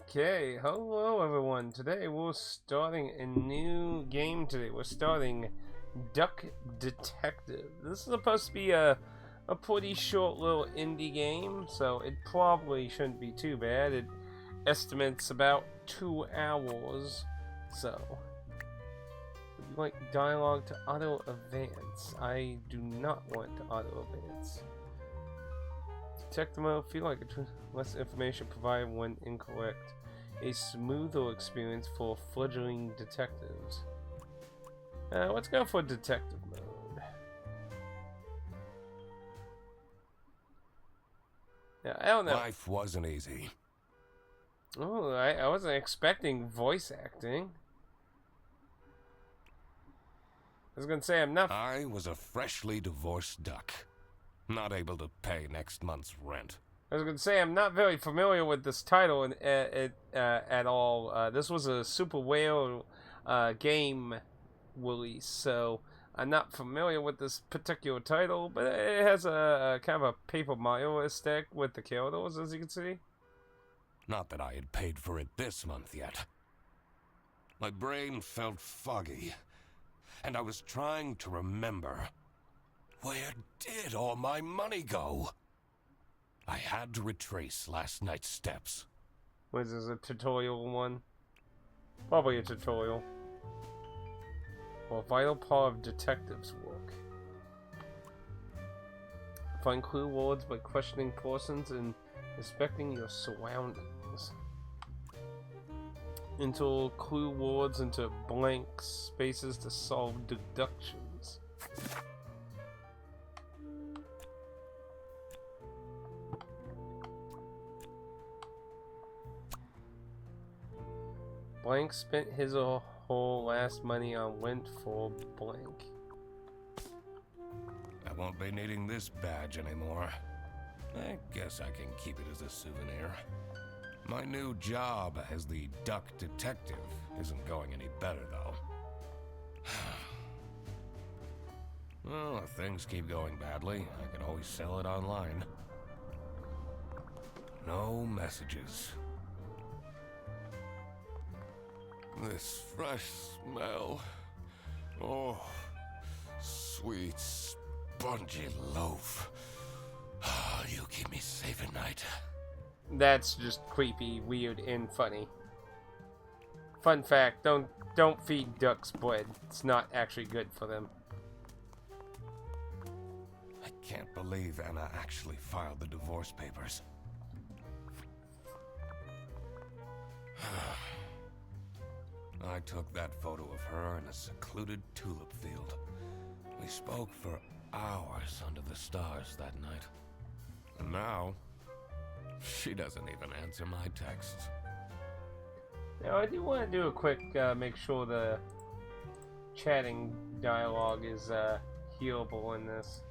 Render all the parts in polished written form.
Okay, hello everyone. Today we're starting a new game today. We're starting Duck Detective. This is supposed to be a pretty short little indie game, so it probably shouldn't be too bad. It estimates about 2 hours, so would you like dialogue to auto-advance? I do not want to auto-advance. Detective mode, feel like less information provided when incorrect. A smoother experience for fledgling detectives. Let's go for detective mode. Yeah, I don't know. Life wasn't easy. Oh, I wasn't expecting voice acting. I was gonna say I was a freshly divorced duck, not able to pay next month's rent. I'm not very familiar with this title at all. This was a Super Whale game release, so I'm not familiar with this particular title, but it has a kind of a Paper Mario aesthetic with the characters, as you can see. Not that I had paid for it this month yet. My brain felt foggy, and I was trying to remember. Where did all my money go? I had to retrace last night's steps. Was this a tutorial one? Probably a tutorial. Well, a vital part of detectives' work. Find clue words by questioning persons and inspecting your surroundings. Enter clue words into blank spaces to solve deductions. Blank spent his or her last money on went for blank. I won't be needing this badge anymore. I guess I can keep it as a souvenir. My new job as the duck detective isn't going any better, though. Well, if things keep going badly, I can always sell it online. No messages. This fresh smell. Oh, sweet, spongy loaf. You keep me safe at night. That's just creepy, weird, and funny. Fun fact, don't feed ducks bread. It's not actually good for them. I can't believe Anna actually filed the divorce papers. I took that photo of her in a secluded tulip field. We spoke for hours under the stars that night. And now, she doesn't even answer my texts. Now, I do want to do a quick, make sure the chatting dialogue is hearable in this.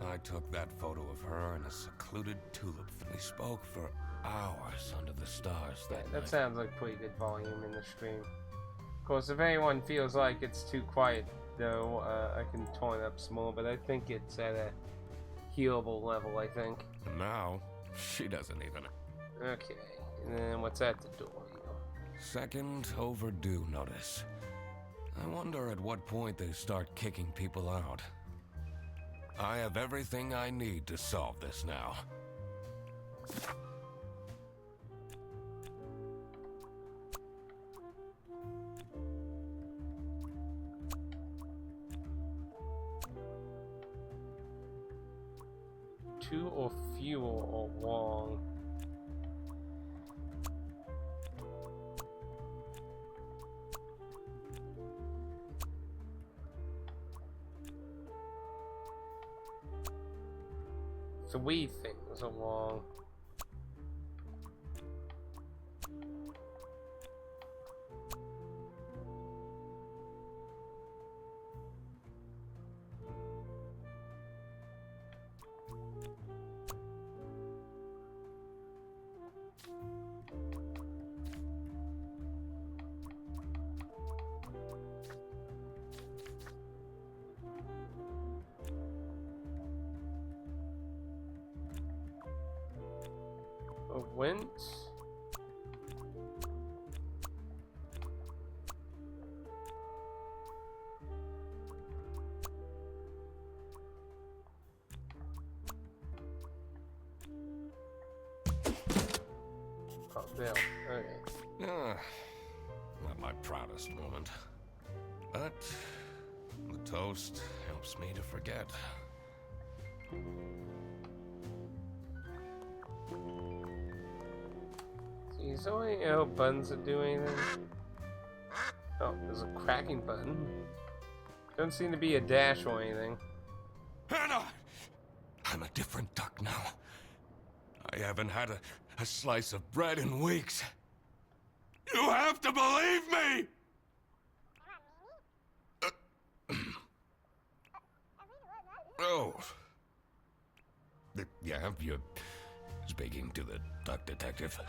I took that photo of her in a secluded tulip field. We spoke for hours under the stars that night. That sounds like pretty good volume in the stream. Of course, if anyone feels like it's too quiet, though, I can turn it up some more, but I think it's at a hearable level, I think. And now, she doesn't even... Okay, and then what's at the door? Second overdue notice. I wonder at what point they start kicking people out. I have everything I need to solve this now. Two or fewer or wrong. Three things are wrong. went. Oh, Bill. Okay. Not my proudest moment. But the toast helps me to forget. Is there any buttons that do anything? Oh, there's a cracking button. Doesn't seem to be a dash or anything. Hannah! I'm a different duck now. I haven't had a slice of bread in weeks. You have to believe me! Oh. Yeah, you're speaking to the duck detective.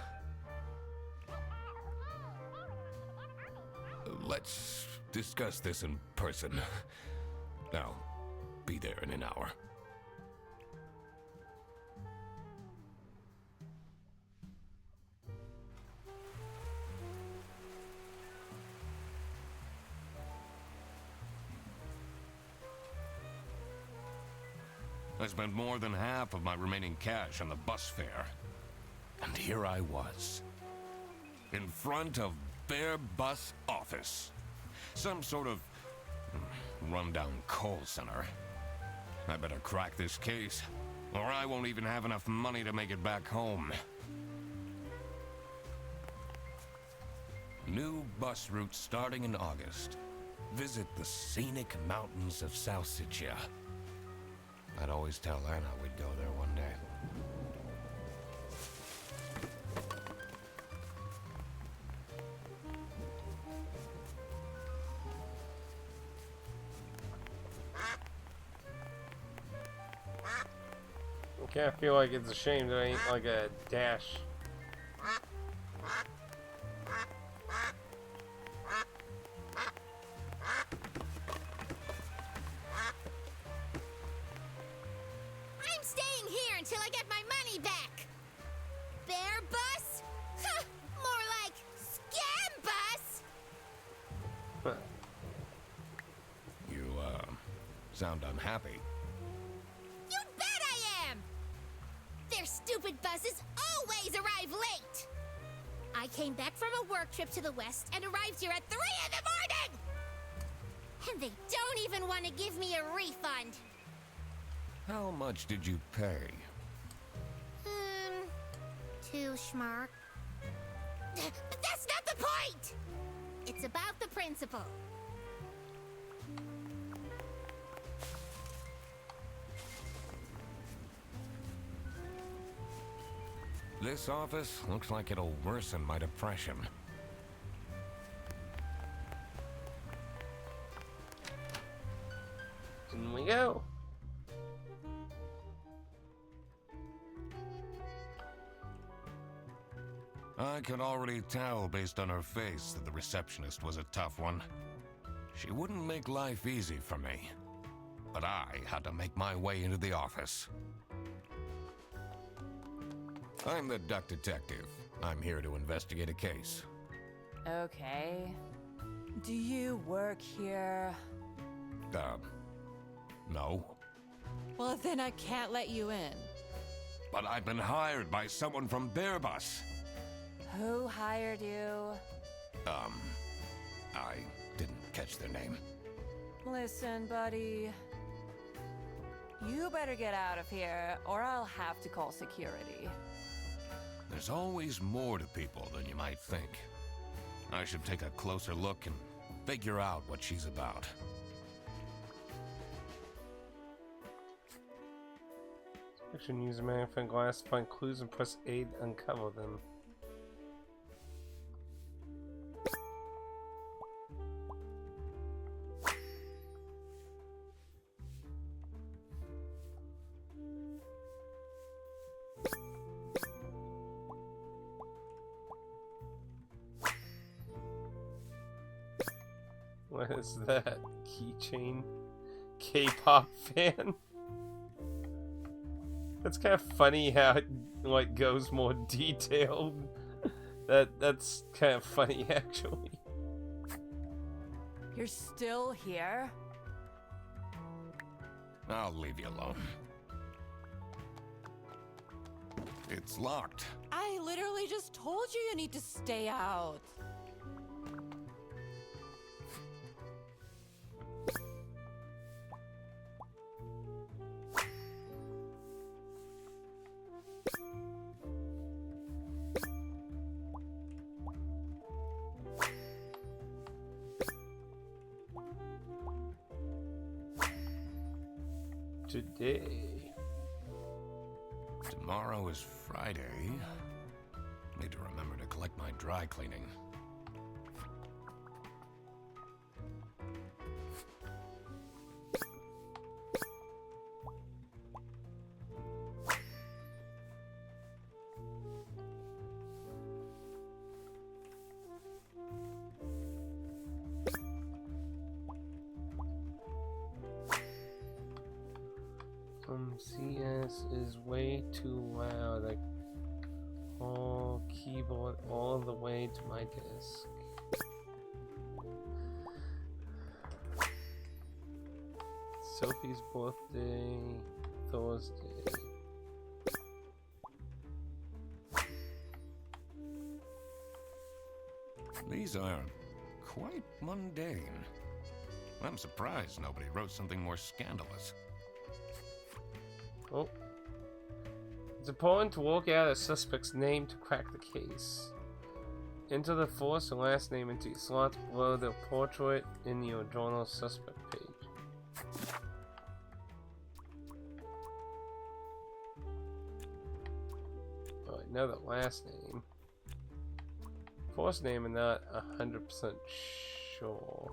Let's discuss this in person. I'll be there in an hour. I spent more than half of my remaining cash on the bus fare. And here I was, in front of their bus office. Some sort of rundown call center. I better crack this case, or I won't even have enough money to make it back home. New bus route starting in August. Visit the scenic mountains of Salsiccia. I'd always tell Anna we'd go there one day. Okay, I feel like it's a shame that I ain't like a dash. I'm staying here until I get my money back. Bear bus? Huh, more like scam bus. Huh. You, sound unhappy. You bet I am! Their stupid buses always arrive late. I came back from a work trip to the west and arrived here at 3 in the morning! And they don't even want to give me a refund. How much did you pay? 2 schmark. But that's not the point! It's about the principle. This office looks like it'll worsen my depression. In we go. I could already tell based on her face that the receptionist was a tough one. She wouldn't make life easy for me. But I had to make my way into the office. I'm the duck detective. I'm here to investigate a case. Okay. Do you work here? No. Well, then I can't let you in. But I've been hired by someone from their bus. Who hired you? I didn't catch their name. Listen, buddy. You better get out of here, or I'll have to call security. There's always more to people than you might think. I should take a closer look and figure out what she's about. Action, use a magnifying glass to find clues and press A to uncover them. What is that? Keychain? K-pop fan? It's kind of funny how it like goes more detailed. That's kind of funny actually. You're still here? I'll leave you alone. It's locked. I literally just told you need to stay out. Today. Tomorrow is Friday. Need to remember to collect my dry cleaning. CS is way too loud. I call keyboard all the way to my desk. Sophie's birthday, Thursday. These are quite mundane. I'm surprised nobody wrote something more scandalous. Oh. It's important to work out a suspect's name to crack the case. Enter the first and last name into your slots below the portrait in your journal suspect page. Oh, I know the last name. First name I'm not 100% sure.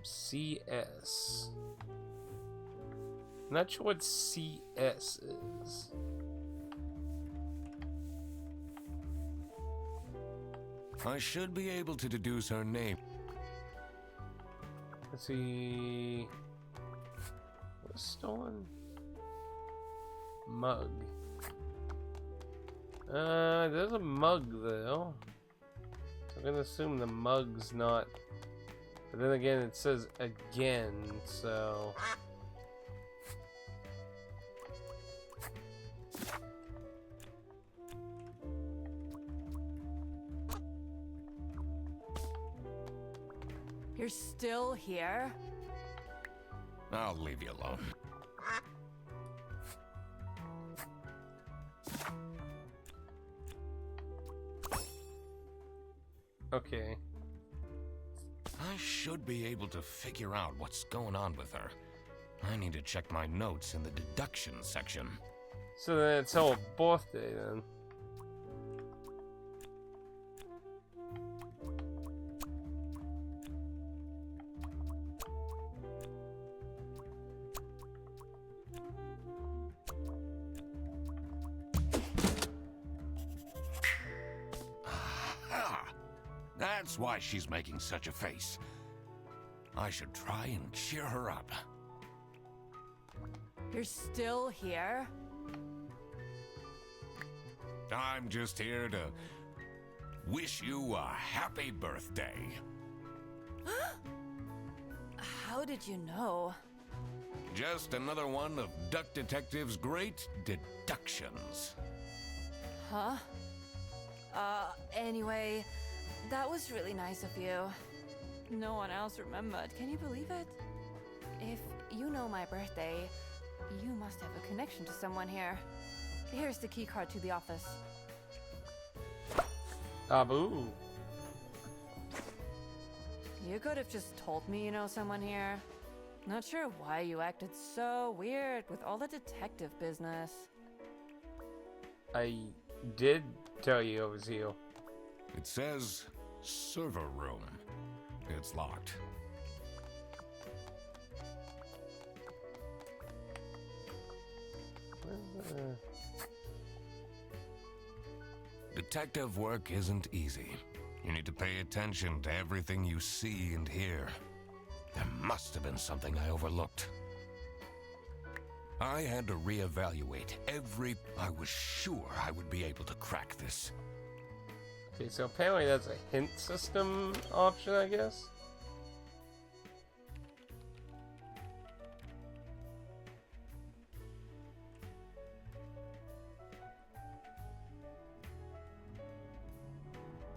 CS. I'm not sure what CS is. I should be able to deduce her name. Let's see. What's stolen? Mug. There's a mug though. So I'm gonna assume the mug's not. But then again, it says again, so. You're still here? I'll leave you alone. Okay. I should be able to figure out what's going on with her. I need to check my notes in the deduction section. So then it's her birthday then. That's why she's making such a face. I should try and cheer her up. You're still here? I'm just here to wish you a happy birthday. How did you know? Just another one of Duck Detective's great deductions. Huh? Anyway, that was really nice of you. No one else remembered. Can you believe it? If you know my birthday, you must have a connection to someone here. Here's the key card to the office. Abu. You could have just told me you know someone here. Not sure why you acted so weird with all the detective business. I did tell you I was here. It says server room. It's locked. Detective work isn't easy. You need to pay attention to everything you see and hear. There must have been something I overlooked. I had to reevaluate I was sure I would be able to crack this. Okay, so apparently that's a hint system option, I guess.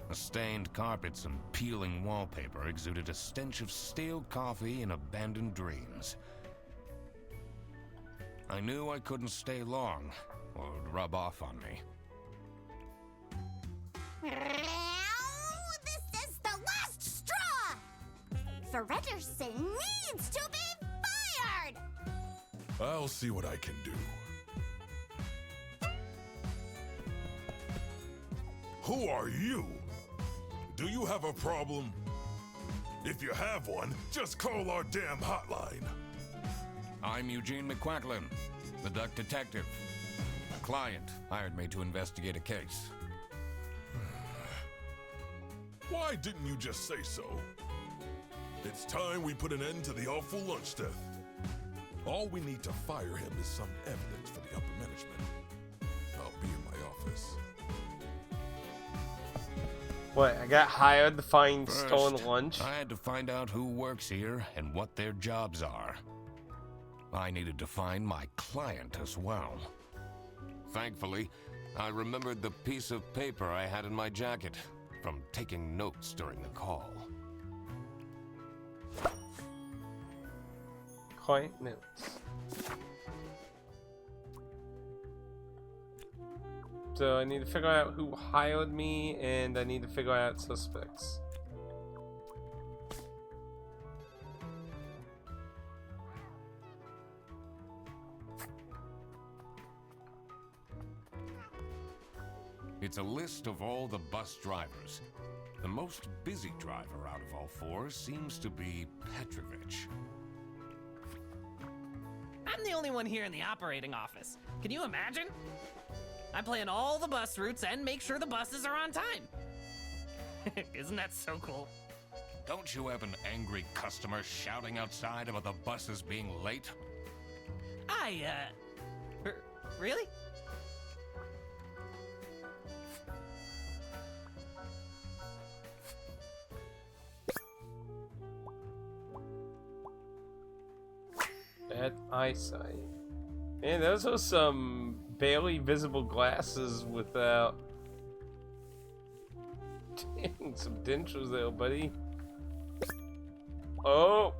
The stained carpets and peeling wallpaper exuded a stench of stale coffee and abandoned dreams. I knew I couldn't stay long, or it would rub off on me. This is the last straw! Fredderson needs to be fired! I'll see what I can do. Who are you? Do you have a problem? If you have one, just call our damn hotline. I'm Eugene McQuacklin, the duck detective. A client hired me to investigate a case. Why didn't you just say so? It's time we put an end to the awful lunch death. All we need to fire him is some evidence for the upper management. I'll be in my office. What, I got hired to find First, stolen lunch? I had to find out who works here and what their jobs are. I needed to find my client as well. Thankfully, I remembered the piece of paper I had in my jacket from taking notes during the call. Client notes. So I need to figure out who hired me, and I need to figure out suspects. It's a list of all the bus drivers. The most busy driver out of all four seems to be Petrovich. I'm the only one here in the operating office. Can you imagine? I plan all the bus routes and make sure the buses are on time. Isn't that so cool? Don't you have an angry customer shouting outside about the buses being late? Really? Bad eyesight. Man, those are some barely visible glasses without... Dang, some dentures there, buddy. Oh!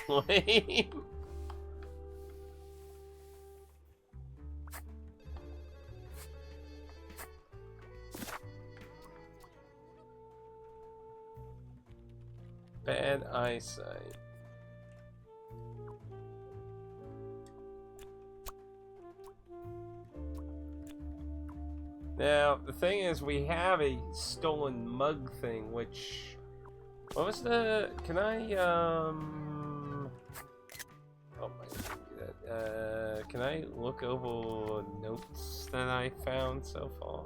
Lame. Bad eyesight. Now, the thing is, we have a stolen mug thing, which... What was the... Can I, Oh my god, can I look over notes that I found so far?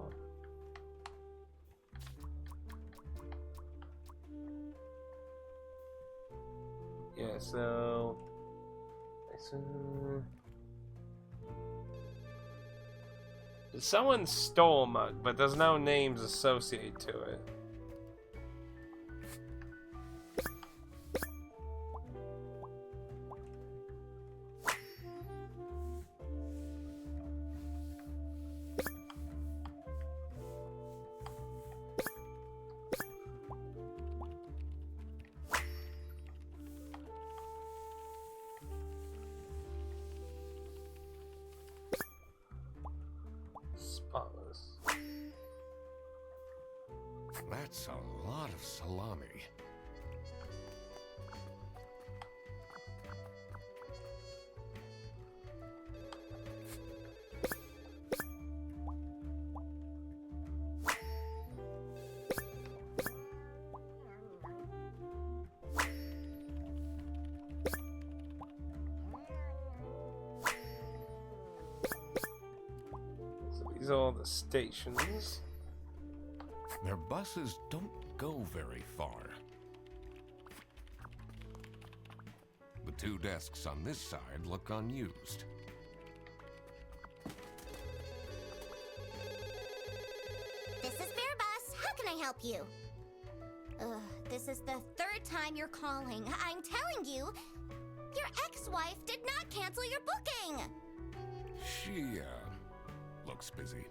Yeah, so... Someone stole a mug, but there's no names associated to it. Spotless. That's a lot of salami. So we These are all the stations. Their buses don't go very far. The two desks on this side look unused. This is Bear Bus. How can I help you? This is the third time you're calling. I'm telling you, your ex-wife did not cancel your booking. She, looks busy.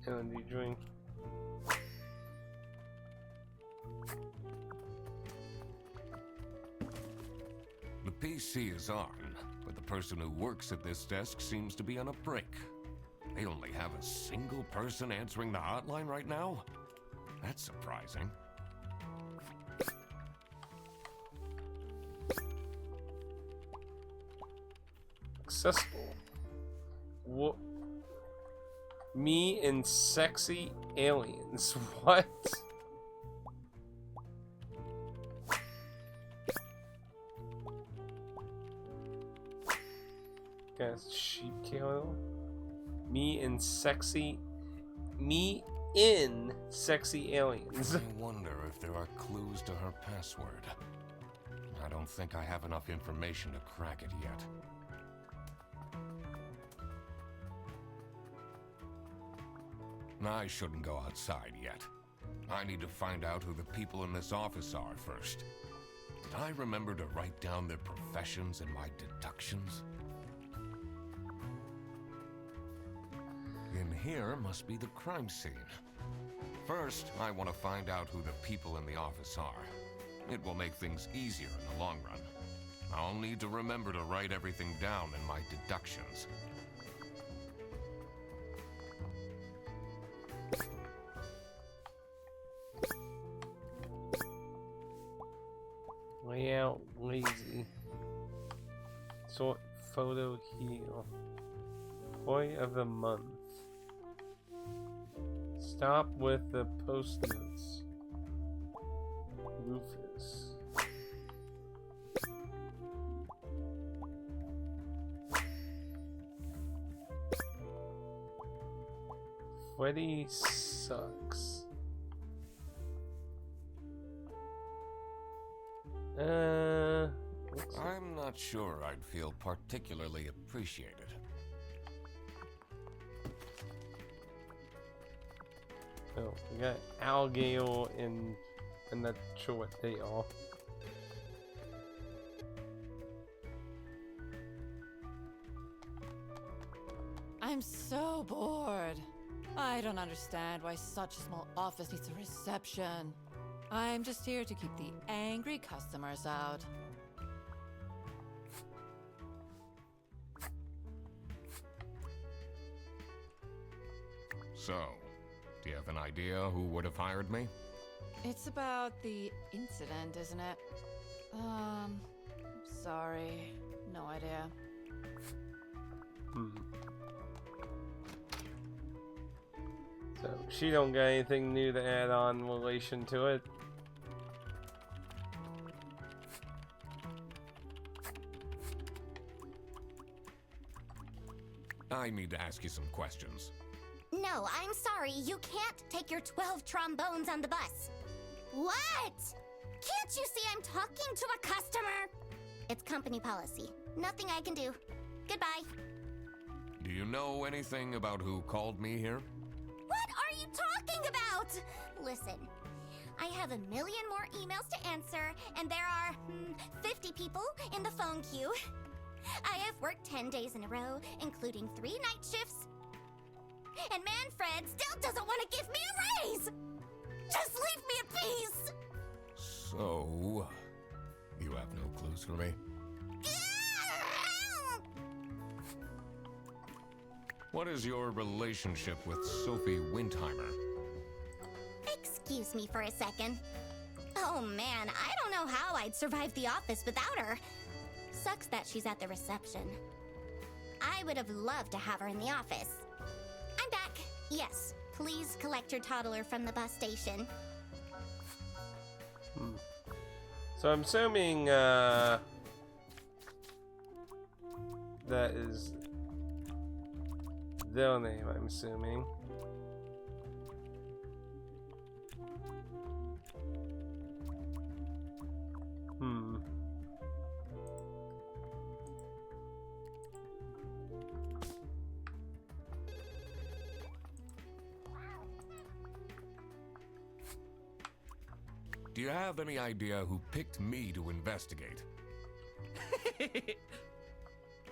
And you drink. The PC is on, but the person who works at this desk seems to be on a break. They only have a single person answering the hotline right now? That's surprising. Accessible. What? Me and sexy aliens. What? Guys, sheep kill. Me in sexy aliens. I wonder if there are clues to her password. I don't think I have enough information to crack it yet. I shouldn't go outside yet. I need to find out who the people in this office are first. Did I remember to write down their professions and my deductions? In here must be the crime scene. First, I want to find out who the people in the office are. It will make things easier in the long run. I'll need to remember to write everything down in my deductions. Layout lazy. Sort photo heal. Boy of the month. Stop with the post-its. Rufus. Freddy sucks. I'm not sure I'd feel particularly appreciated. Oh, we got Algail and I'm not sure what they are. I'm so bored. I don't understand why such a small office needs a reception. I'm just here to keep the angry customers out. So, do you have an idea who would have hired me? It's about the incident, isn't it? Sorry. No idea. So, she don't got anything new to add on in relation to it. I need to ask you some questions. No, I'm sorry. You can't take your 12 trombones on the bus. What? Can't you see I'm talking to a customer? It's company policy. Nothing I can do. Goodbye. Do you know anything about who called me here? What are you talking about? Listen, I have a million more emails to answer, and there are 50 people in the phone queue. I have worked 10 days in a row, including 3 night shifts. And Manfred still doesn't want to give me a raise! Just leave me in peace! So, you have no clues for me? What is your relationship with Sophie Windheimer? Excuse me for a second. Oh man, I don't know how I'd survive the office without her. Sucks that she's at the reception. I would have loved to have her in the office. I'm back. Yes, please collect your toddler from the bus station. So I'm assuming that is their name, I'm assuming. Do you have any idea who picked me to investigate?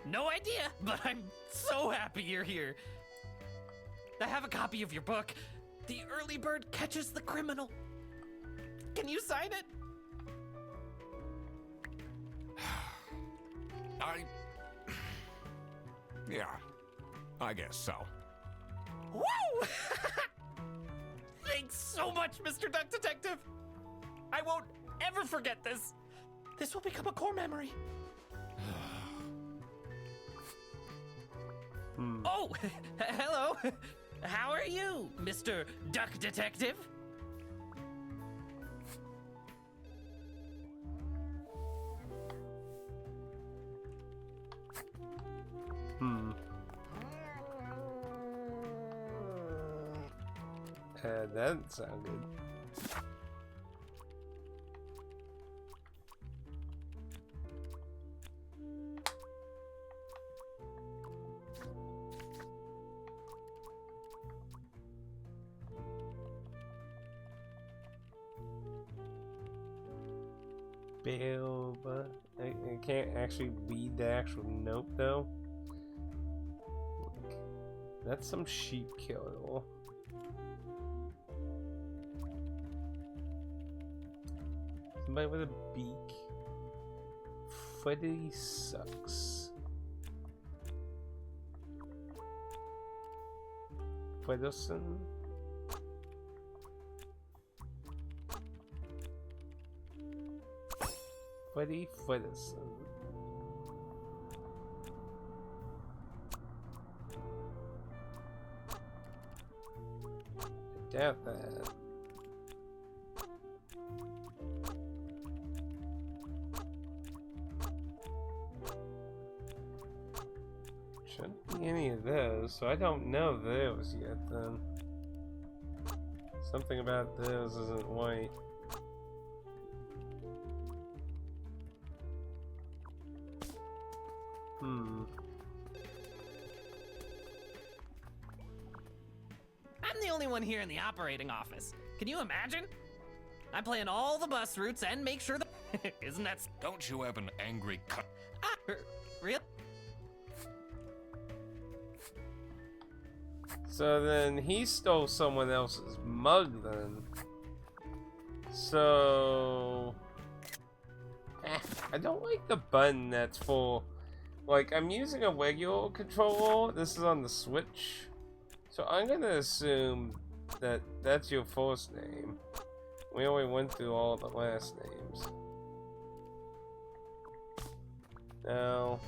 No idea, but I'm so happy you're here. I have a copy of your book. The early bird catches the criminal. Can you sign it? Yeah, I guess so. Woo! Thanks so much, Mr. Duck Detective. I won't ever forget this. This will become a core memory. Oh, hello. How are you, Mr. Duck Detective? That doesn't sound good. Bill, but I can't actually read the actual note though. That's some sheep killed. Somebody with a beak. Freddy sucks. Fredderson. Freddy Fredderson. I doubt that. Shouldn't be any of those, so I don't know those yet then. Something about those isn't white. I'm the only one here in the operating office. Can you imagine? I plan all the bus routes and make sure that... Isn't that... Don't you have an angry cut? Real? So then he stole someone else's mug then. So... I don't like the button that's for... Like, I'm using a regular controller. This is on the Switch. So I'm gonna assume that that's your first name. We already went through all the last names. Now...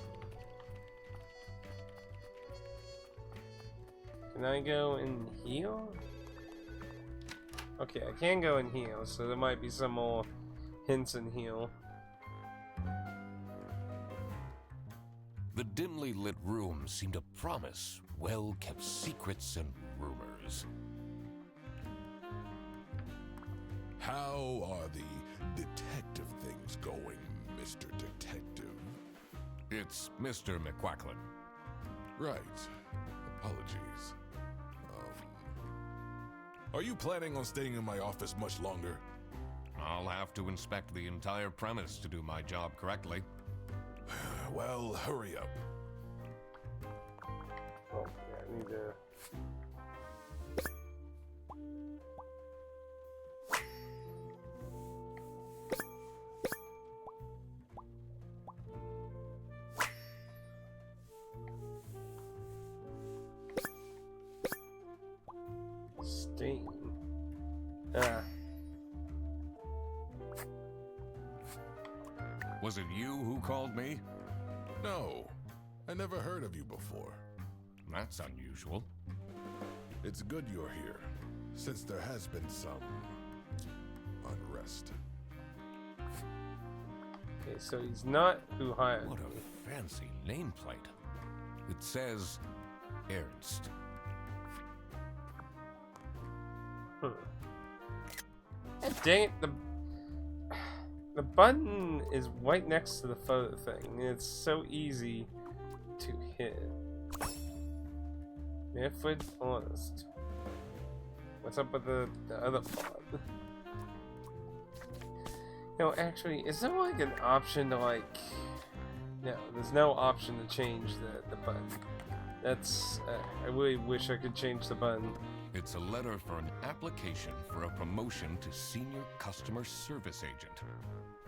Can I go in here? Okay, I can go in here, so there might be some more hints in here. The dimly lit room seemed to promise well-kept secrets and rumors. How are the detective things going, Mr. Detective? It's Mr. McQuacklin. Right. Apologies. Are you planning on staying in my office much longer? I'll have to inspect the entire premise to do my job correctly. Well, hurry up. Oh, yeah, I need to... Steam. Was it you who called me? No, I never heard of you before. That's unusual. It's good you're here, since there has been some unrest. Okay, so he's not who hired What me. a fancy nameplate. It says Ernst. Dang it, the button is right next to the photo thing. It's so easy to hit. Manfred Honest. What's up with the other part? No, actually, is there like an option to like... No, there's no option to change the button. That's... I really wish I could change the button. It's a letter for an application for a promotion to Senior Customer Service Agent.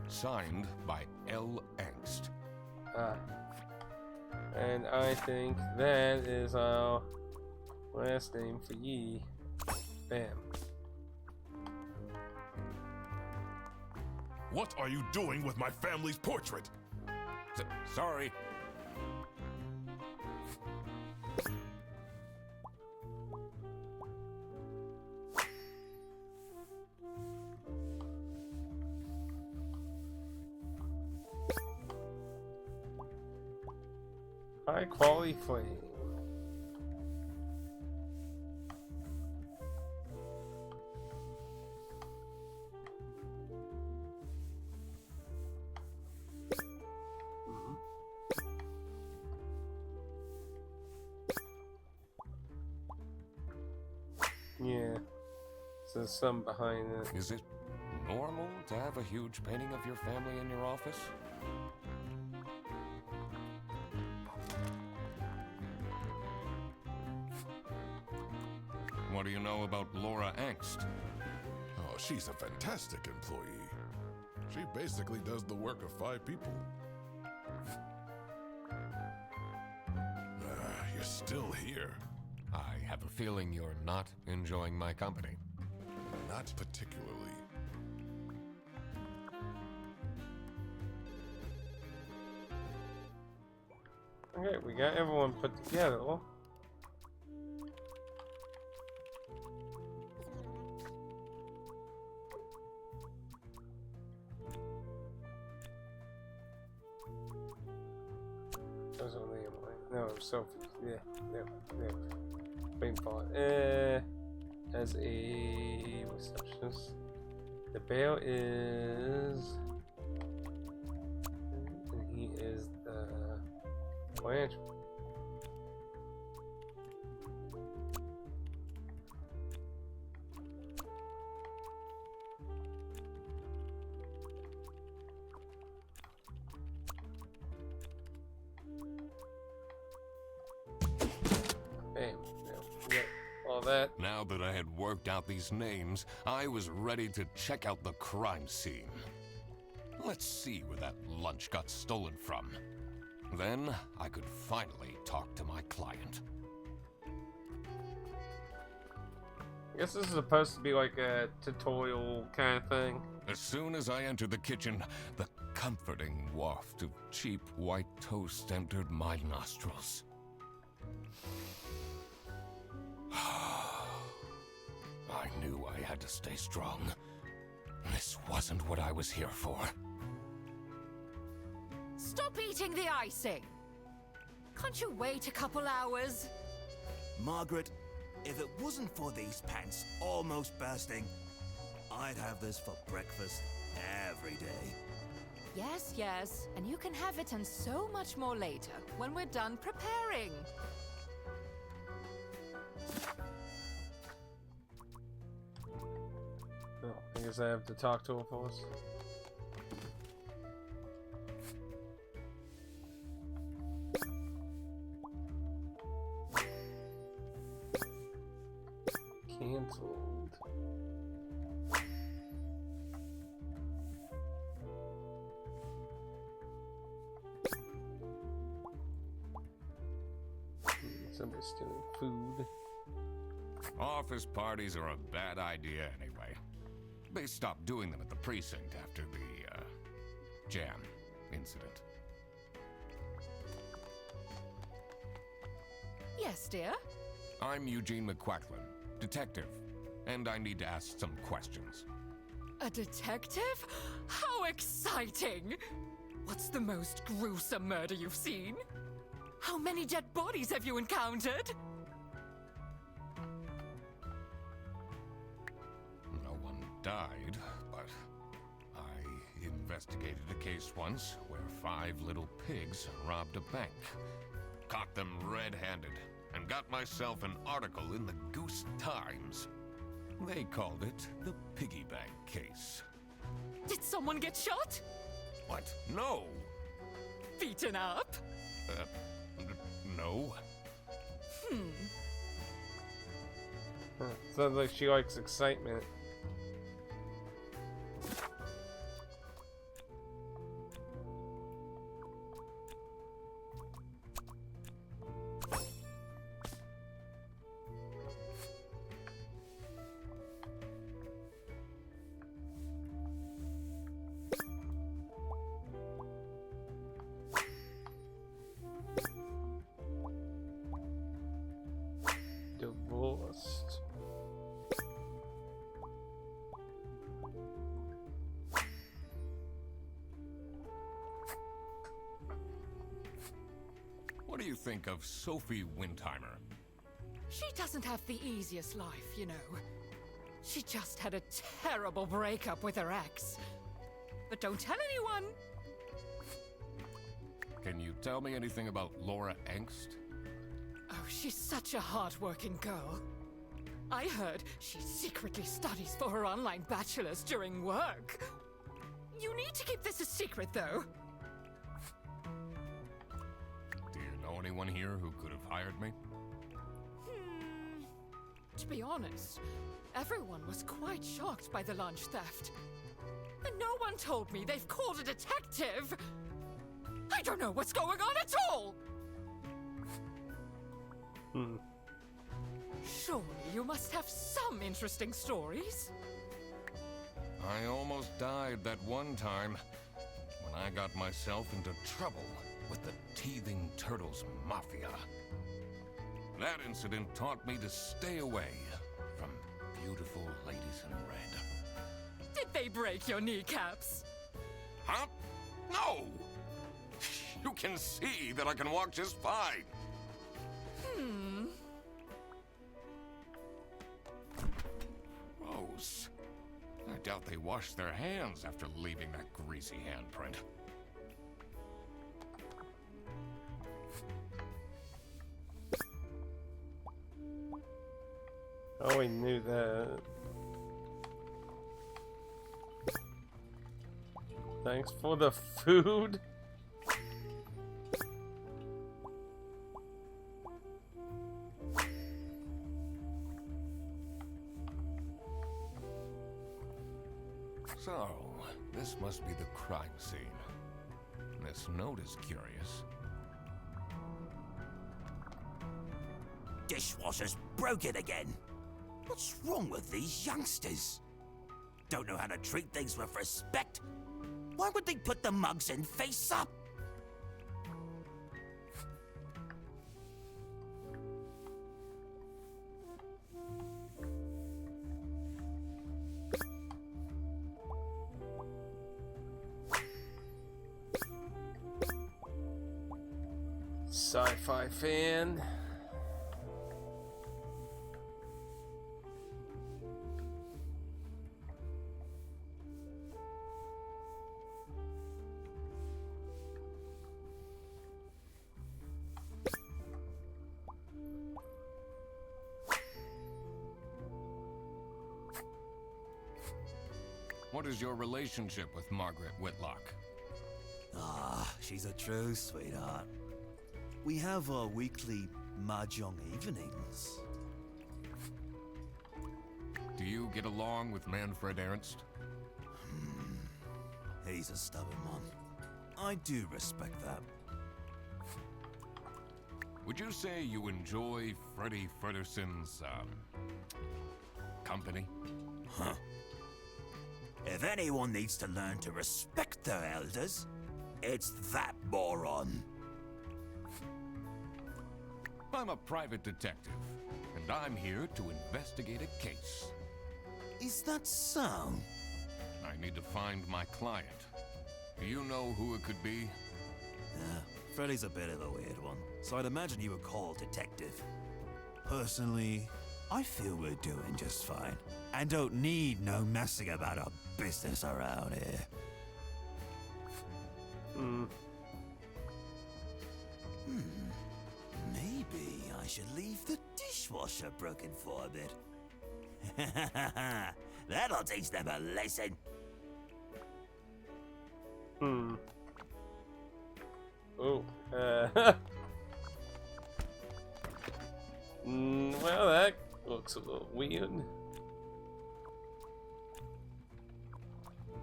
Signed by L. Angst. And I think that is our last name for ye. Bam. What are you doing with my family's portrait? Sorry. High quality flame. Yeah, so there's some behind it. Is it normal to have a huge painting of your family in your office? What do you know about Laura Angst? Oh, she's a fantastic employee. She basically does the work of 5 people. You're still here. I have a feeling you're not enjoying my company. Not particularly. Okay, we got everyone put together. Those are the no, Sophie. Yeah, there. Brain font. As a receptionist, the bail is, and he is the financial. Bam. Yeah, all that. Now that I had worked out these names, I was ready to check out the crime scene. Let's see where that lunch got stolen from. Then I could finally talk to my client. I guess this is supposed to be like a tutorial kind of thing. As soon as I entered the kitchen, the comforting waft of cheap white toast entered my nostrils. I knew I had to stay strong. This wasn't what I was here for. Stop eating the icing! Can't you wait a couple hours? Margaret, if it wasn't for these pants almost bursting, I'd have this for breakfast every day. Yes, and you can have it and so much more later, when we're done preparing. Oh, I guess I have to talk to him first. Cancelled. Somebody's stealing food. Office parties are a bad idea anyway. They stopped doing them at the precinct after the, jam incident. Yes, dear? I'm Eugene McQuacklin, detective, and I need to ask some questions. A detective? How exciting! What's the most gruesome murder you've seen? How many dead bodies have you encountered? No one died, but I investigated a case once where 5 little pigs robbed a bank. Caught them red-handed, and got myself an article in the Goose Times. They called it the Piggy Bank case. Did someone get shot? What? No! Beaten up? No. Sounds like she likes excitement. Divorced. What do you think of Sophie Windheimer? She doesn't have the easiest life, you know. She just had a terrible breakup with her ex. But don't tell anyone! Can you tell me anything about Laura Angst? Oh, she's such a hard-working girl. I heard she secretly studies for her online bachelor's during work. You need to keep this a secret, though. Do you know anyone here who could have hired me? To be honest, everyone was quite shocked by the lunch theft. And no one told me they've called a detective! I don't know what's going on at all! Surely you must have some interesting stories. I almost died that one time when I got myself into trouble with the Teething Turtles Mafia. That incident taught me to stay away from beautiful ladies in red. Did they break your kneecaps? Huh? No! You can see that I can walk just fine. Gross. I doubt they washed their hands after leaving that greasy handprint. Oh, we knew that. Thanks for the food. So, this must be the crime scene. This note is curious. Dishwasher's broken again. What's wrong with these youngsters? Don't know how to treat things with respect? Why would they put the mugs in face up? Sci-fi fan. What is your relationship with Margaret Whitlock? Ah, she's a true sweetheart. We have our weekly mahjong evenings. Do you get along with Manfred Ernst? He's a stubborn one. I do respect that. Would you say you enjoy Freddie Fredderson's, company? Huh. If anyone needs to learn to respect their elders, it's that moron. I'm a private detective, and I'm here to investigate a case. Is that so? I need to find my client. Do you know who it could be? Freddy's a bit of a weird one, so I'd imagine you would call detective. Personally, I feel we're doing just fine, and don't need no messing about our business around here. Maybe I should leave the dishwasher broken for a bit. That'll teach them a lesson. Oh, well, that looks a little weird.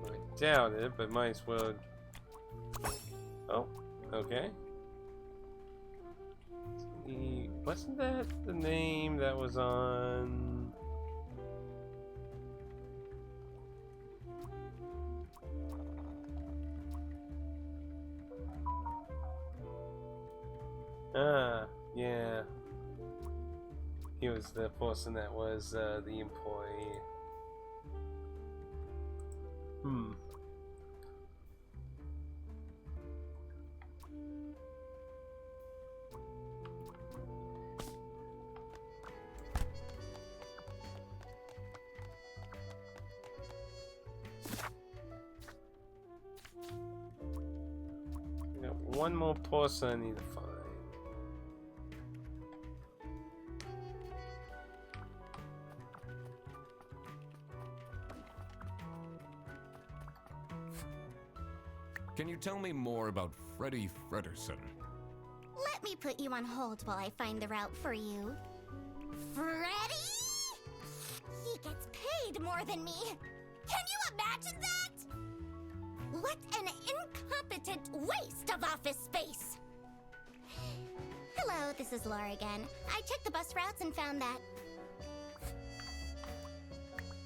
I doubt it, but might as well. Oh, okay. Wasn't that the name that was on? Yeah. He was the person that was the employee. We got one more person I need to find. Can you tell me more about Freddy Frederson? Let me put you on hold while I find the route for you. Freddy? He gets paid more than me. Can you imagine that? What an incompetent waste of office space. Hello, this is Laura again. I checked the bus routes and found that.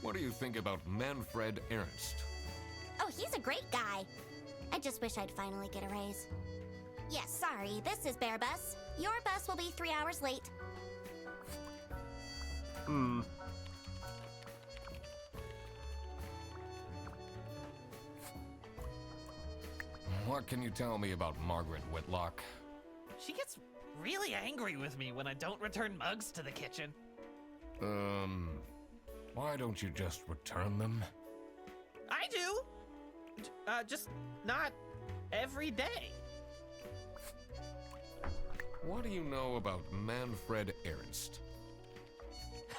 What do you think about Manfred Ernst? Oh, he's a great guy. I just wish I'd finally get a raise. Yes, sorry, this is Bear Bus. Your bus will be 3 hours late. What can you tell me about Margaret Whitlock? She gets really angry with me when I don't return mugs to the kitchen. Why don't you just return them? I do! Just not every day. What do you know about Manfred Ernst?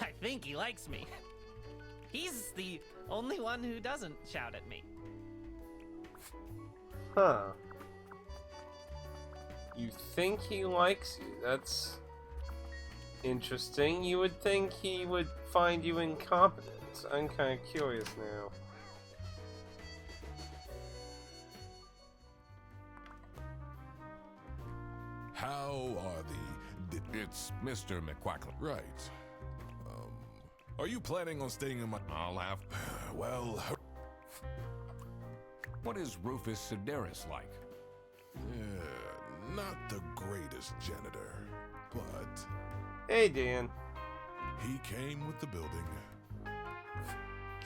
I think he likes me. He's the only one who doesn't shout at me. Huh. You think he likes you? That's interesting. You would think he would find you incompetent. I'm kind of curious now. How are the... It's Mr. McQuackle. Right. Are you planning on staying in my... I'll have... Well... What is Rufus Sedaris like? Yeah, not the greatest janitor, but... Hey, Dan. He came with the building.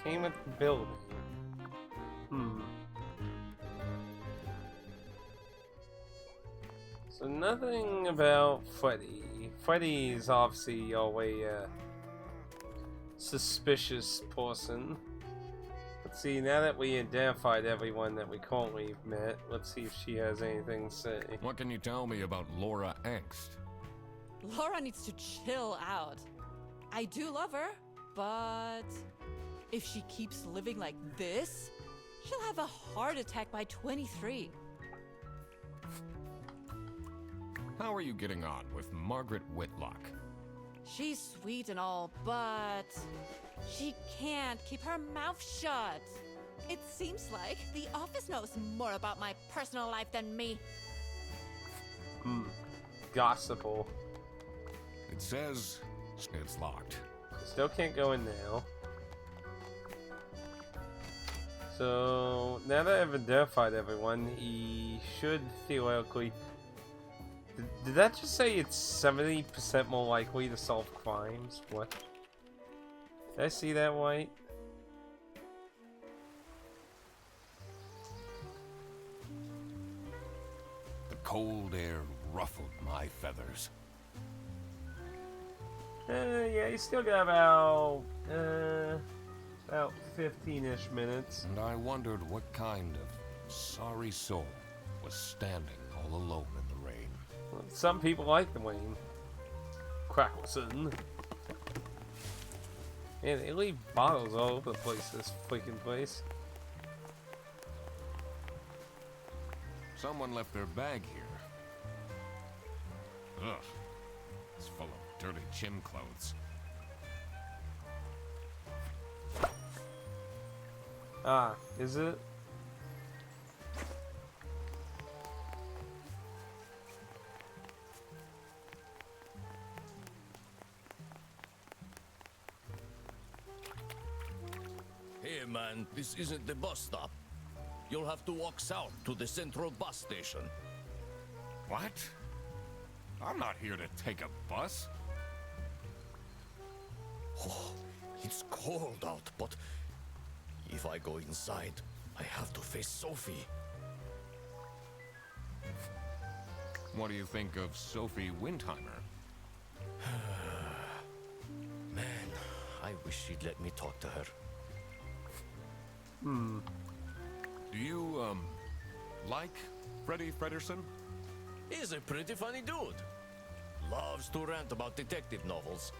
Came with the building. So nothing about Freddy. Freddy's obviously always a suspicious person. Let's see, now that we identified everyone that we currently met, let's see if she has anything to say. What can you tell me about Laura Angst? Laura needs to chill out. I do love her, but if she keeps living like this, she'll have a heart attack by 23. How are you getting on with Margaret Whitlock? She's sweet and all, but she can't keep her mouth shut. It seems like the office knows more about my personal life than me. Gossipal. It says it's locked. Still can't go in now. So now that I've identified everyone, he should theoretically Did that just say it's 70% more likely to solve crimes? What? Did I see that right? The cold air ruffled my feathers. Yeah, you still got about 15-ish minutes. And I wondered what kind of sorry soul was standing all alone in the rain. Well, some people like the rain. Crackelson. Man, they leave bottles all over the place, this freaking place. Someone left their bag here. Ugh. It's full of dirty gym clothes. Ah, is it? Hey man, this isn't the bus stop. You'll have to walk south to the central bus station. What? I'm not here to take a bus. Oh, it's cold out, but if I go inside, I have to face Sophie. What do you think of Sophie Windheimer? Man, I wish she'd let me talk to her. Do you, like Freddie Frederson? He's a pretty funny dude. Loves to rant about detective novels.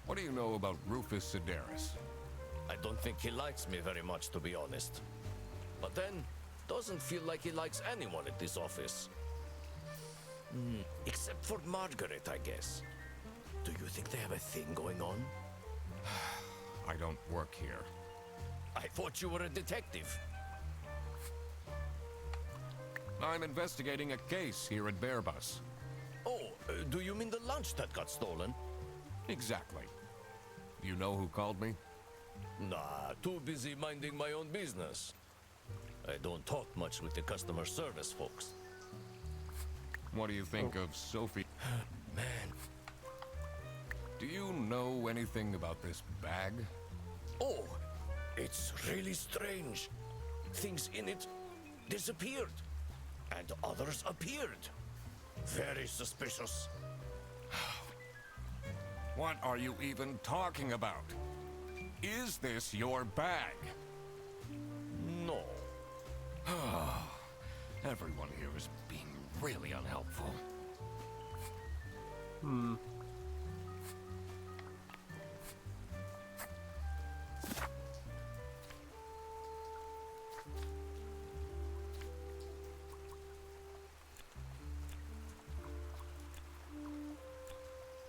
What do you know about Rufus Sedaris? I don't think he likes me very much, to be honest. But then, doesn't feel like he likes anyone at this office. Except for Margaret, I guess. Do you think they have a thing going on? I don't work here. I thought you were a detective. I'm investigating a case here at Bearbus. Oh, do you mean the lunch that got stolen? Exactly. You know who called me? Nah, too busy minding my own business. I don't talk much with the customer service folks. What do you think of Sophie? Man. Do you know anything about this bag? Oh, it's really strange. Things in it disappeared, and others appeared. Very suspicious. What are you even talking about? Is this your bag? No. Everyone here is being really unhelpful.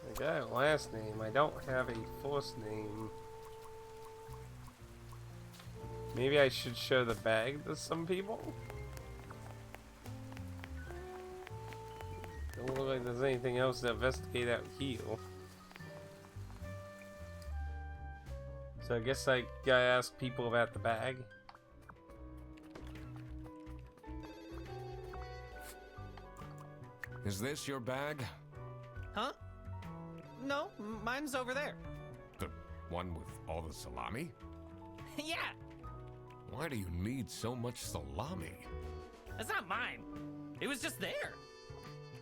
I got a last name. I don't have a first name. Maybe I should show the bag to some people? Don't look like there's anything else to investigate out here. So I guess I gotta ask people about the bag. Is this your bag? Huh? No, mine's over there. The one with all the salami? Yeah, Why do you need so much salami? it's not mine. It was just there.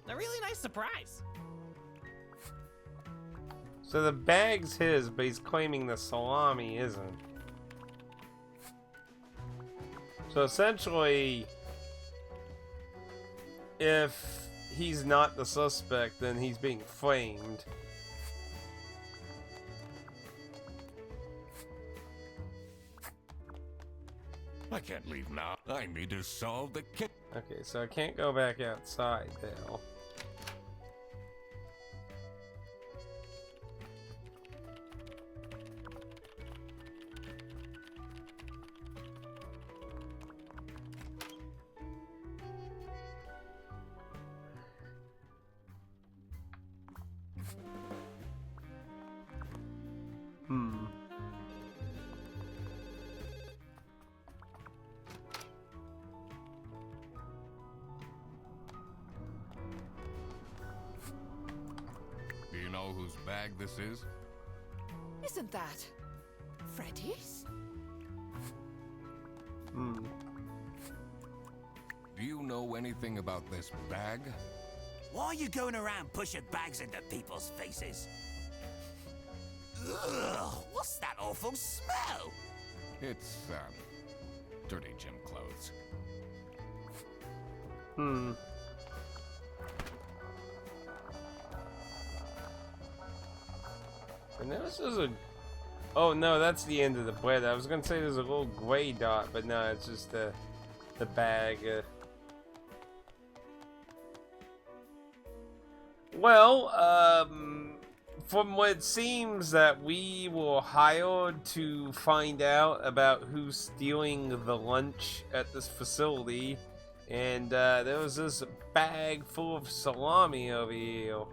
A really nice surprise. So the bag's his, but he's claiming the salami isn't. So essentially, if he's not the suspect, then he's being framed. I can't leave now. I need to solve the case. Okay, so I can't go back outside now. know whose bag this is? Isn't that Freddy's? Hmm. Do you know anything about this bag? Why are you going around pushing bags into people's faces? Ugh, what's that awful smell? It's, dirty gym clothes. Hmm. And this is a... Oh no, that's the end of the bread. I was gonna say there's a little gray dot, but no, it's just the bag. Well, from what it seems that we were hired to find out about who's stealing the lunch at this facility, and there was this bag full of salami over here.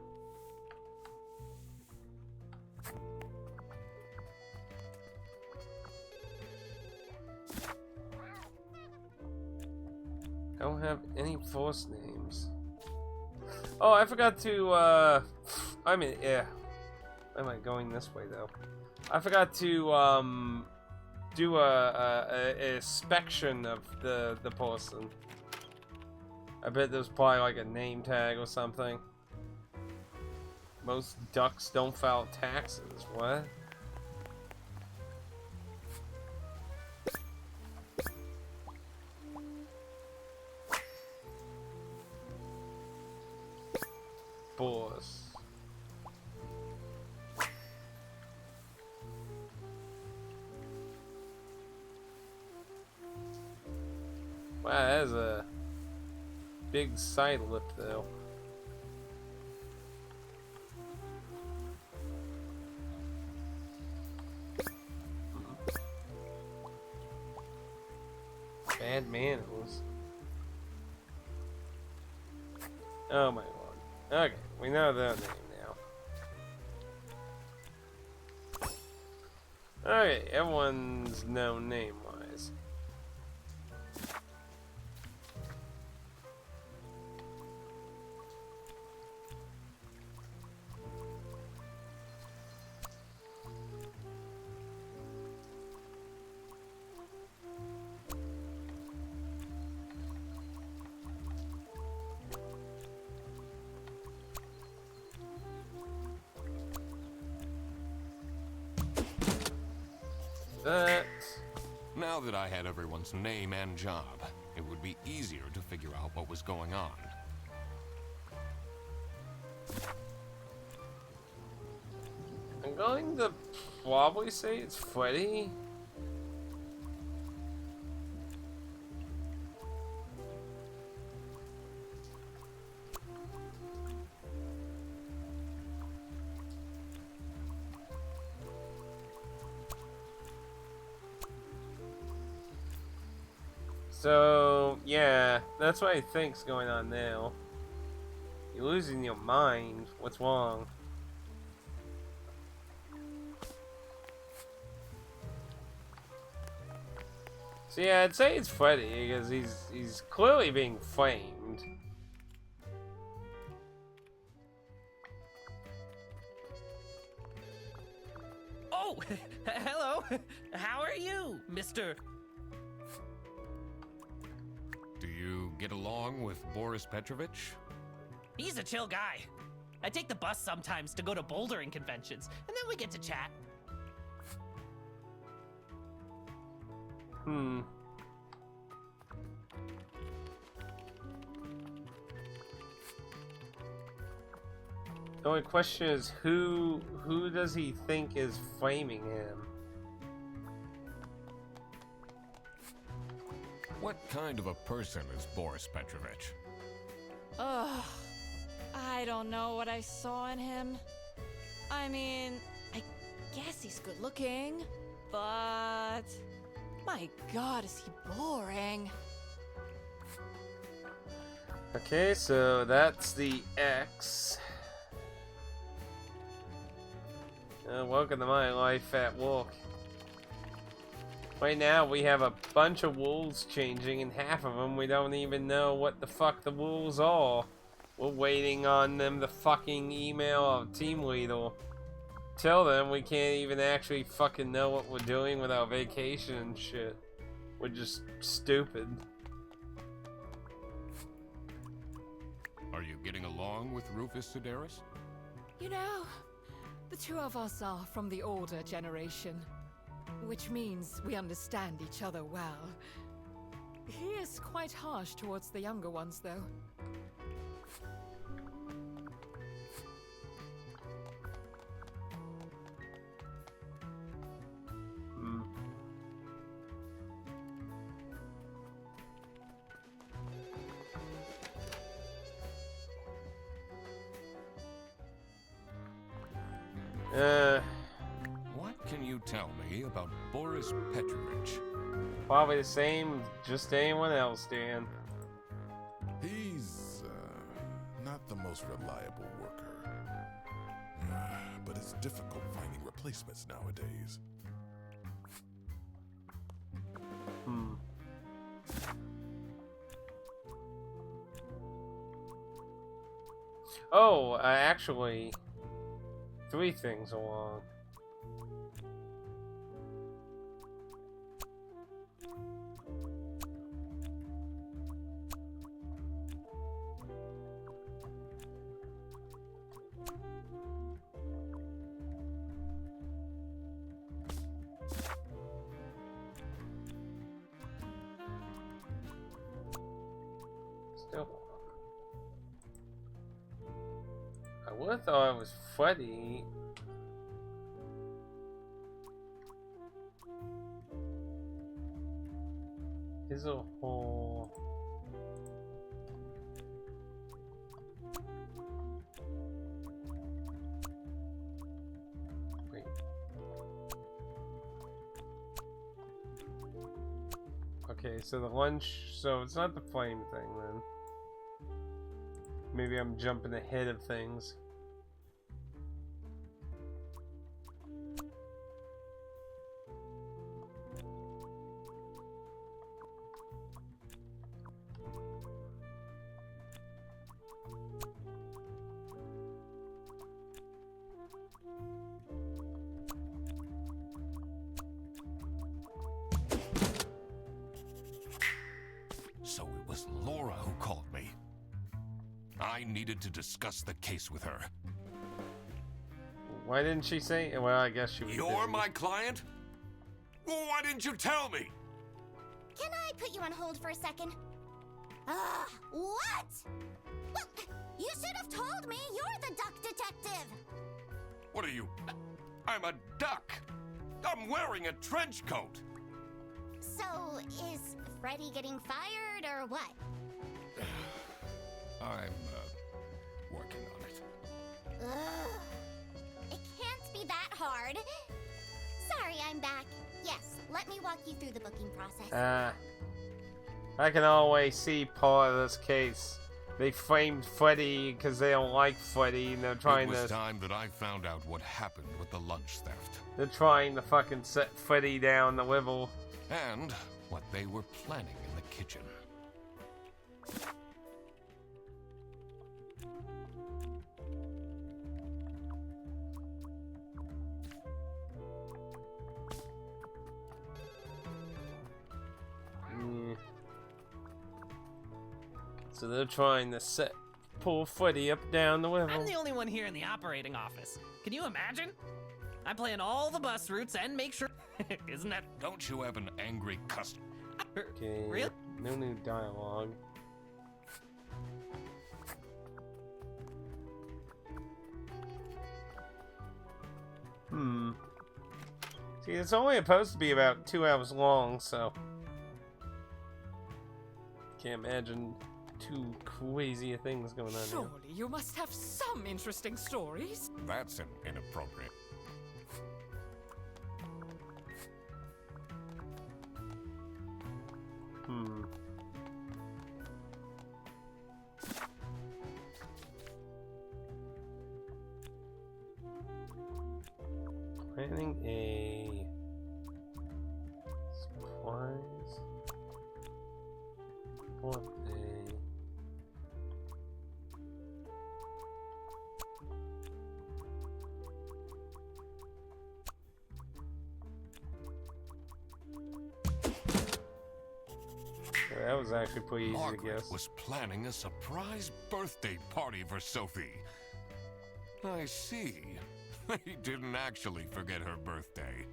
I don't have any first names. Oh, I forgot to, I mean, yeah. Why am I going this way, though? I forgot to, do a inspection of the person. I bet there's probably like a name tag or something. Most ducks don't file taxes. What? Boss. Wow, that's a big side lip though. Bad manners. Oh my lord. Okay, we know their name now. Okay, everyone's known name-wise. Now that I had everyone's name and job, it would be easier to figure out what was going on. I'm going to probably say it's Freddy. So, yeah, that's what I think's going on now. You're losing your mind. What's wrong? So yeah, I'd say it's Freddy because he's clearly being framed. Oh, hello. How are you, Mr. Do you get along with Boris Petrovich? He's a chill guy. I take the bus sometimes to go to bouldering conventions, and then we get to chat. Hmm. The only question is who does he think is framing him? What kind of a person is Boris Petrovich? Ugh. I don't know what I saw in him. I mean, I guess he's good looking, but my god, is he boring. Okay, so that's the X. Welcome to my life at work. Right now we have a bunch of rules changing, and half of them we don't even know what the fuck the rules are. We're waiting on them to fucking email our team leader. Tell them we can't even actually fucking know what we're doing with our vacation and shit. We're just stupid. Are you getting along with Rufus Sedaris? You know, the two of us are from the older generation, which means we understand each other well. He is quite harsh towards the younger ones, though. What can you tell me about Boris Petrovich? Probably the same, just anyone else, Dan. He's not the most reliable worker. But it's difficult finding replacements nowadays. Oh, actually, 3 things along. Still, I would have thought it was Freddy. Is a whole. Wait. Okay, so the lunch. So it's not the flame thing then. Maybe I'm jumping ahead of things. So it was Laura who called me. I needed to discuss the case with her. Why didn't she say? Well, I guess she was. You're busy. my client? Why didn't you tell me? Can I put you on hold for a second? What? Well, you should have told me you're the duck detective. What are you? I'm a duck. I'm wearing a trench coat. So, is Freddy getting fired or what? I'm, working on it. Ugh. It can't be that hard. Sorry, I'm back. Yes, let me walk you through the booking process. I can always see part of this case. They framed Freddy because they don't like Freddy, and they're trying It was to. time that I found out what happened with the lunch theft. They're trying to fucking set Freddy down the level. And what they were planning in the kitchen. Yeah. So they're trying to set poor Freddy up down the level. I'm the only one here in the operating office. Can you imagine? I plan all the bus routes and make sure. Isn't that Don't you have an angry customer? Okay. Really? No new dialogue. See, it's only supposed to be about 2 hours long, so can't imagine too crazy things going on here. Surely you must have some interesting stories. That's inappropriate. Planning a supplies for a was actually pretty easy to Margaret guess. was planning a surprise birthday party for Sophie. I see. He didn't actually forget her birthday.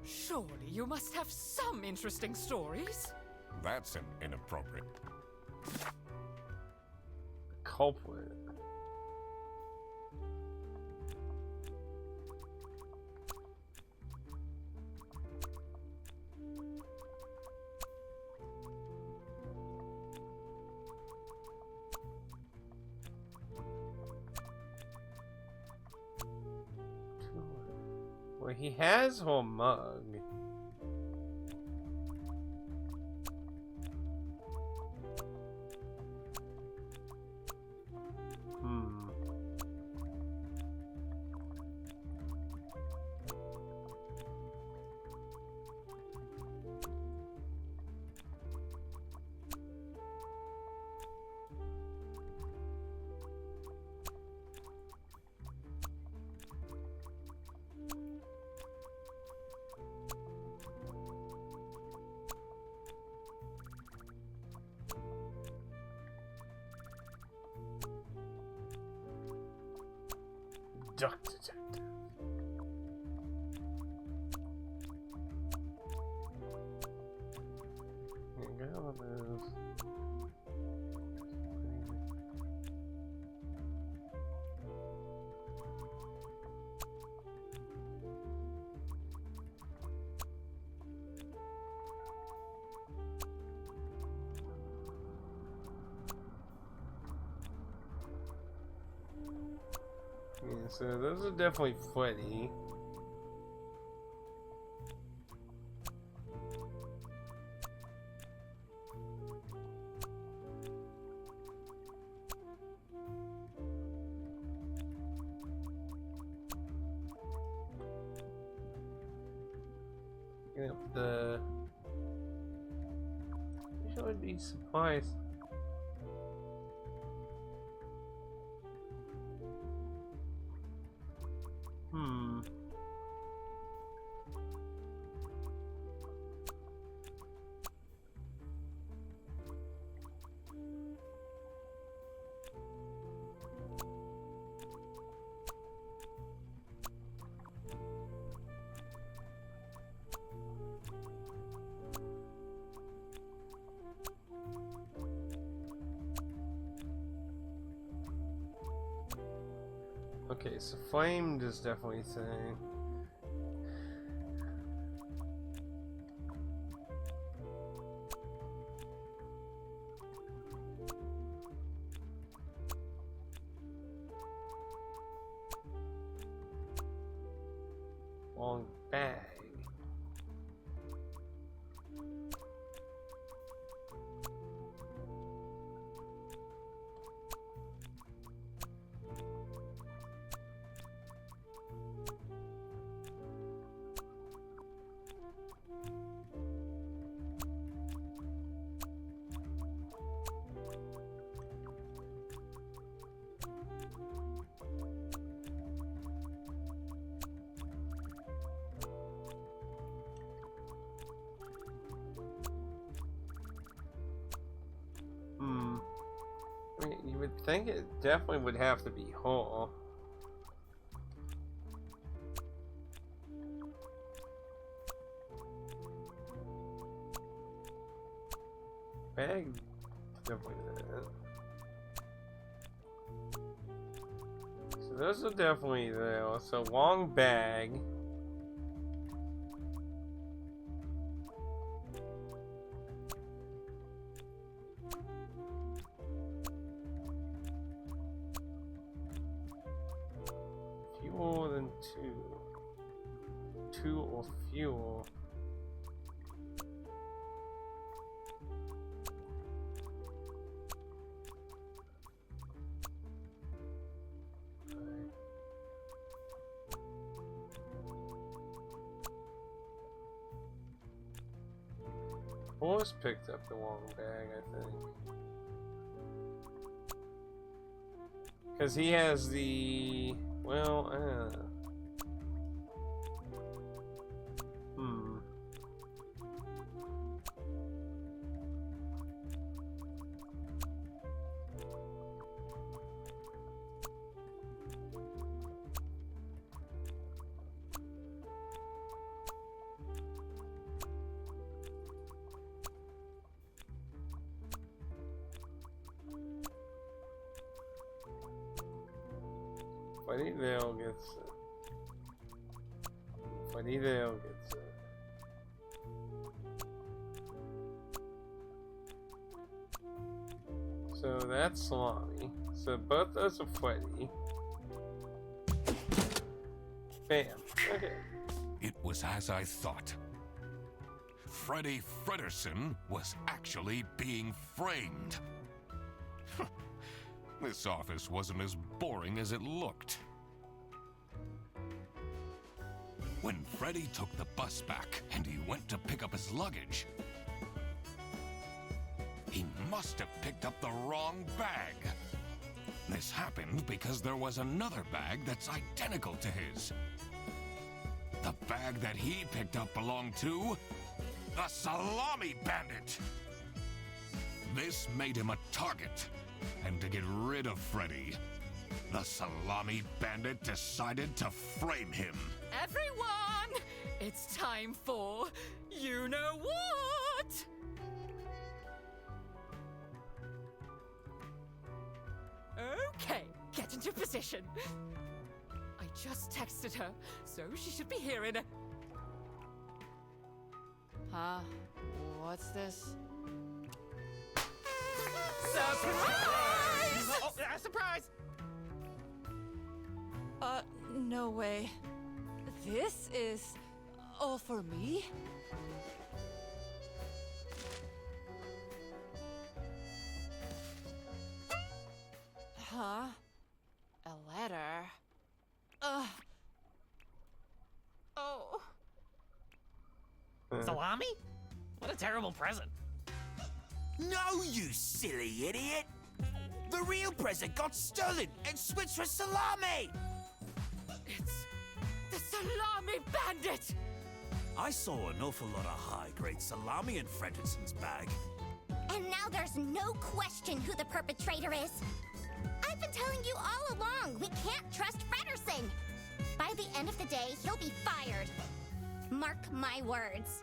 Surely you must have some interesting stories. That's inappropriate. Culprit. Well, he has her mug. Duck detective. There you go, there's... Yeah, so those are definitely Freddy. Get up the... I would be surprised. Okay, so flamed is definitely saying. Long bag. I mean, you would think it definitely would have to be her. Bag, definitely that. So those are definitely there. So long bag. Fewer than two. Two or fewer. Horse picked up the wrong bag, I think. Because he has the... Well, Funnyvale gets it. Funnyvale gets it. So that's Salami. So both those are Freddy. Bam. Okay. It was as I thought. Freddy Fredersen was actually being framed. This office wasn't as boring as it looked. When Freddy took the bus back and he went to pick up his luggage, he must have picked up the wrong bag. This happened because there was another bag that's identical to his. The bag that he picked up belonged to the Salami Bandit. This made him a target, and to get rid of Freddy, the Salami Bandit decided to frame him. Everyone, it's time for you know what? Okay, get into position. I just texted her, so she should be here in a... Huh? What's this? Surprise! Oh, surprise! No way. This is all for me? Huh? A letter? Oh. Salami? What a terrible present. No, you silly idiot! The real present got stolen and switched for Salami! It's the Salami Bandit! I saw an awful lot of high-grade salami in Fredersen's bag. And now there's no question who the perpetrator is. I've been telling you all along, we can't trust Fredersen. By the end of the day, he'll be fired. Mark my words.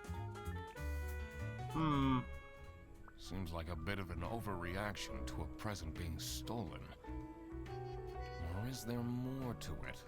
Seems like a bit of an overreaction to a present being stolen. Or is there more to it?